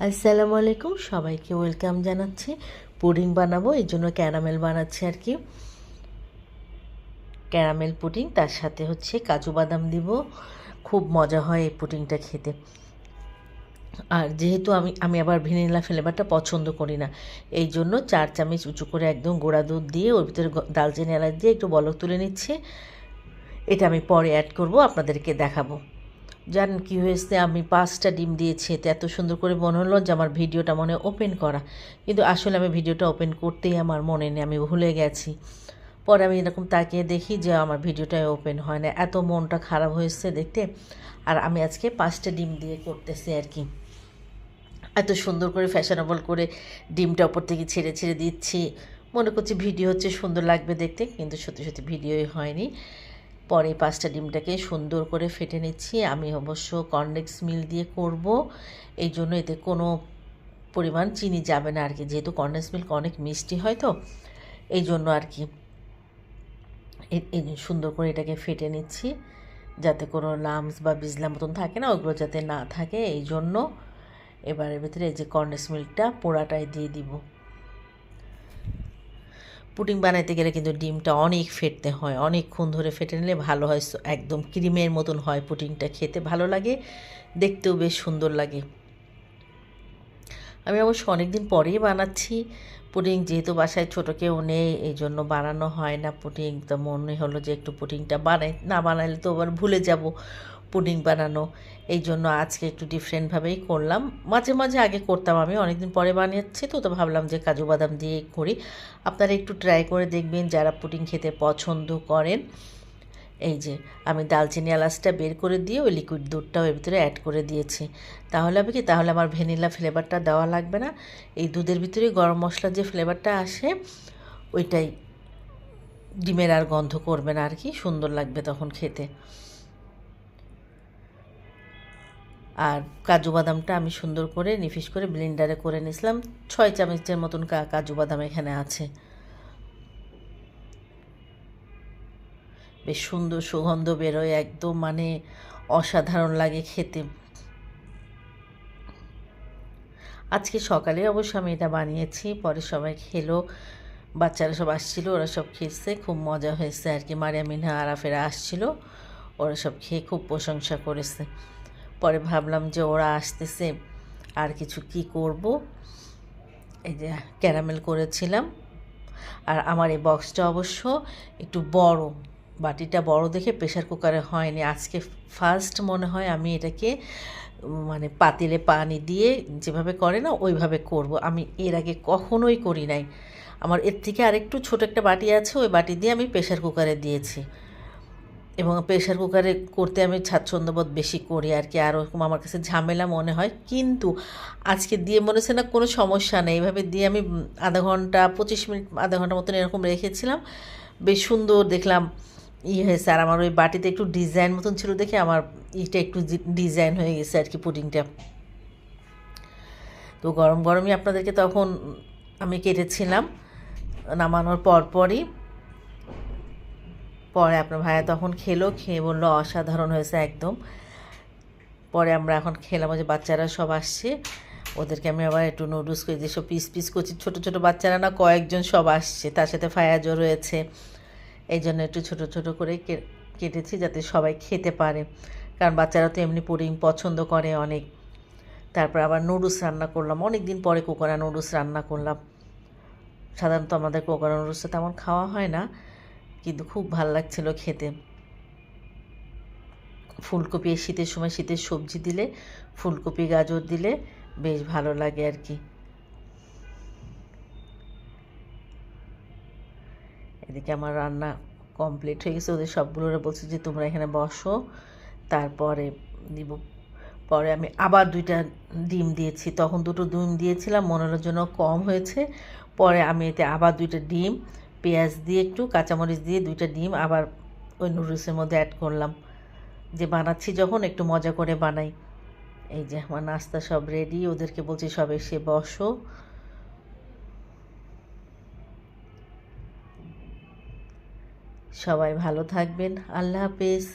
আসসালামু আলাইকুম, সবাইকে ওয়েলকাম জানাচ্ছি। পুডিং বানাবো, এই জন্য ক্যারামেল বানাচ্ছি আর কি। ক্যারামেল পুডিং, তার সাথে হচ্ছে কাজু বাদাম দিব। খুব মজা হয় এই পুডিংটা খেতে। আর যেহেতু আমি আবার ভ্যানিলা ফ্লেভারটা পছন্দ করি না, এই জন্য 4 চামচ উঁচু করে একদম গুঁড়া দুধ দিয়ে ওর ভিতরে দারচিনি এলাচ দিয়ে একটু বলক তুলে নিচ্ছে। এটা আমি পরে অ্যাড করব, আপনাদেরকে দেখাবো। জানেন কী হয়েছে, আমি 5টা ডিম দিয়েছি, এতে এত সুন্দর করে মনে হলো যে আমার ভিডিওটা মনে ওপেন করা, কিন্তু আসলে আমি ভিডিওটা ওপেন করতেই আমার মনে নেই, আমি ভুলে গেছি। পরে আমি এরকম তাকিয়ে দেখি যে আমার ভিডিওটাই ওপেন হয় না, এত মনটা খারাপ হয়েছে দেখতে। আর আমি আজকে 5টা ডিম দিয়ে করতেছি আর কি। এত সুন্দর করে ফ্যাশনেবল করে ডিমটা ওপর থেকে ছেড়ে ছেড়ে দিচ্ছি, মনে করছি ভিডিও হচ্ছে সুন্দর লাগবে দেখতে, কিন্তু সত্যি সত্যি ভিডিওই হয়নি। পরে 5টা ডিমটাকে সুন্দর করে ফেটে নিচ্ছি। আমি অবশ্য কর্নফ্লেক্স মিল্ক দিয়ে করব, এই জন্য এতে কোনো পরিমাণ চিনি যাবে না আর কি, যেহেতু কর্নফ্লেক্স মিল্ক অনেক মিষ্টি হয়, তো এই জন্য আর কি সুন্দর করে এটাকে ফেটে নিচ্ছি, যাতে কোনো লামস বা বিজলা মতন থাকে না, ওগুলো যাতে না থাকে, এই জন্য। এবারের ভিতরে এই যে কর্নফ্লেক্স মিল্কটা পোড়াটাই দিয়ে দিব। পুডিং বানাইতে গেলে কিন্তু ডিমটা অনেক ফেটতে হয়, অনেকক্ষণ ধরে ফেটে নিলে ভালো হয়, একদম ক্রিমের মতন হয় পুডিংটা, খেতে ভালো লাগে, দেখতেও বেশ সুন্দর লাগে। আমি অবশ্য অনেক দিন পরেই বানাচ্ছি পুডিং, যেহেতু বাসায় ছোটো কেউ নেই, এই জন্য বানানো হয় না পুডিং। তো মনে হলো যে একটু পুডিংটা বানাই, না বানাইলে তো আবার ভুলে যাব পুডিং বানানো, এই জন্য আজকে একটু ডিফারেন্টভাবেই করলাম। মাঝে মাঝে আগে করতাম, আমি অনেক দিন পরে বানিয়েছি, তো ভাবলাম যে কাজু বাদাম দিয়ে করি। আপনারা একটু ট্রাই করে দেখবেন যারা পুডিং খেতে পছন্দ করেন। এই যে আমি দালচিনি এলাচটা বের করে দিয়ে ওই লিকুইড দুধটাও এর ভিতরে অ্যাড করে দিয়েছি। তাহলে হবে কি, তাহলে আমার ভ্যানিলা ফ্লেভারটা দেওয়া লাগবে না, এই দুধের ভিতরে গরম মশলার যে ফ্লেভারটা আসে ওইটাই, ডিমের আর গন্ধ করবে না আর কি, সুন্দর লাগবে তখন খেতে। আর কাজু বাদামটা আমি সুন্দর করে নিফিস করে ব্লেন্ডারে করে নিয়েছিলাম, 6 চামচের মতন কাজু বাদাম এখানে আছে। বেশ সুন্দর সুগন্ধ বেরোয়, একদম মানে অসাধারণ লাগে খেতে। আজকে সকালে অবশ্য আমি এটা বানিয়েছি, পরে সবাই খেলো, বাচ্চারা সব আসছিলো, ওরা সব খেয়েছে, খুব মজা হয়েছে আর কি। মারিয়া মিনহা আরাফেরা আসছিলো, ওরা সব খেয়ে খুব প্রশংসা করেছে। পরে ভাবলাম যে ওরা আসতেছে, আর কিছু কি করব, এই যে ক্যারামেল করেছিলাম। আর আমার এই বক্সটা অবশ্য একটু বড়, বাটিটা বড় দেখে প্রেশার কুকারে হয়নি, আজকে ফার্স্ট মনে হয় আমি এটাকে মানে পাতিলে পানি দিয়ে যেভাবে করে না ওইভাবে করব। আমি এর আগে কখনোই করি নাই। আমার এর থেকে আরেকটু ছোট একটা বাটি আছে, ওই বাটি দিয়ে আমি প্রেশার কুকারে দিয়েছি, এবং প্রেশার কুকারে করতে আমি স্বাচ্ছন্দ্যবোধ বেশি করি আর কি, আর ওরকম আমার কাছে ঝামেলা মনে হয়। কিন্তু আজকে দিয়ে মনে হচ্ছে না কোনো সমস্যা নেই, এইভাবে দিয়ে আমি আধা ঘন্টা 25 মিনিট আধা ঘন্টা মতন এরকম রেখেছিলাম, বেশ সুন্দর দেখলাম হয়েছে। আর আমার ওই বাটিতে একটু ডিজাইন মতন ছিল দেখে আমার এটা একটু ডিজাইন হয়ে গেছে আর কি পুডিংটা। তো গরম গরমই আপনাদেরকে তখন আমি কেটেছিলাম নামানোর পরপরই। পরে আপনার ভাইয়া তখন খেলো, খেয়ে বললো অসাধারণ হয়েছে একদম। পরে আমরা এখন খেলাম, যে বাচ্চারা সব আসছে, ওদেরকে আমি আবার একটু নুডলস করে যেসব পিস পিস করছি, ছোটো ছোটো বাচ্চারা না কয়েকজন সব আসছে, তার সাথে ফায়াজও রয়েছে, এই জন্য একটু ছোটো ছোটো করে কেটেছি যাতে সবাই খেতে পারে, কারণ বাচ্চারা তো এমনি পুডিং পছন্দ করে অনেক। তারপর আবার নুডলস রান্না করলাম, অনেক দিন পরে কোকোরা নুডলস রান্না করলাম। সাধারণত আমাদের কোকোরা নুডলসটা তেমন খাওয়া হয় না, কিন্তু খুব ভাল লাগছিল খেতে। ফুলকপি, শীতের সময় শীতের সবজি দিলে ফুলকপি গাজর দিলে বেশ ভালো লাগে আর কি। এদিকে আমার রান্না কমপ্লিট হয়ে গেছে, ওদের সবগুলোরা বলছে যে তোমরা এখানে বসো, তারপরে দিব। পরে আমি আবার 2টা ডিম দিয়েছি, তখন 2টো ডিম দিয়েছিলাম, মনে হলো জন্য কম হয়েছে, পরে আমি এতে আবার 2টা ডিম, পেঁয়াজ দিয়ে একটু কাঁচামরিচ দিয়ে 2টা ডিম আবার ওই নুডলসের মধ্যে অ্যাড করলাম, যে বানাচ্ছি যখন একটু মজা করে বানাই। এই যে আমার নাস্তা সব রেডি, ওদেরকে বলছি সব এসে বসো। সবাই ভালো থাকবেন, আল্লাহ হাফেজ।